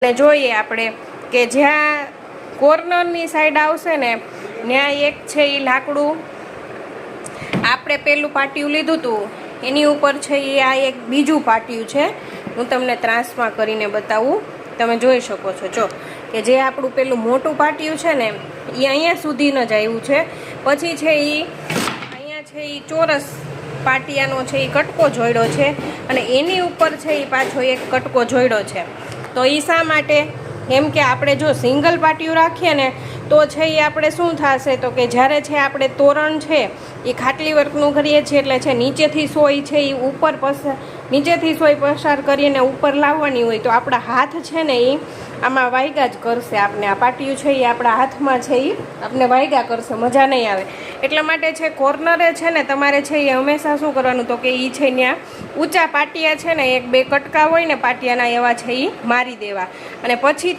અને જોઈએ આપણે કે જ્યાં કોર્નરની સાઈડ આવશે ને ત્યાં એક છે એ લાકડું આપણે પેલું પાટિયું લીધું હતું એની ઉપર છે એ આ એક બીજું પાટિયું છે. હું તમને ત્રાસમાં કરીને બતાવું, તમે જોઈ શકો છો. જો કે જે આપણું પેલું મોટું પાટિયું છે ને એ અહીંયા સુધી જ આવ્યું છે. પછી છે એ અહીંયા છે એ ચોરસ પાટિયાનો છે એ કટકો જોડ્યો છે અને એની ઉપર છે એ પાછો એક કટકો જોડ્યો છે. તો એ શા માટે? કેમ કે આપણે જો સિંગલ પાટિયું રાખીએ ને તો છે એ આપણે શું થશે તો કે જ્યારે છે આપણે તોરણ છે એ ખાટલી વર્કનું કરીએ છીએ એટલે છે નીચેથી સોય છે એ ઉપર નીચેથી સોય પસાર કરીને ઉપર લાવવાની હોય તો આપણા હાથ છે ને એ આમાં વાયગા જ કરશે. આપણે આ પાટિયું છે એ આપણા હાથમાં છે એ આપણે વાયગા કરશે, મજા નહીં આવે. એટલા માટે છે કોર્નરે છે ને તમારે છે એ હંમેશા શું કરવાનું તો કે એ છે ત્યાં ઊંચા પાટિયા છે ને એક બે કટકા હોય ને પાટિયાના એવા છે એ મારી દેવા અને પછી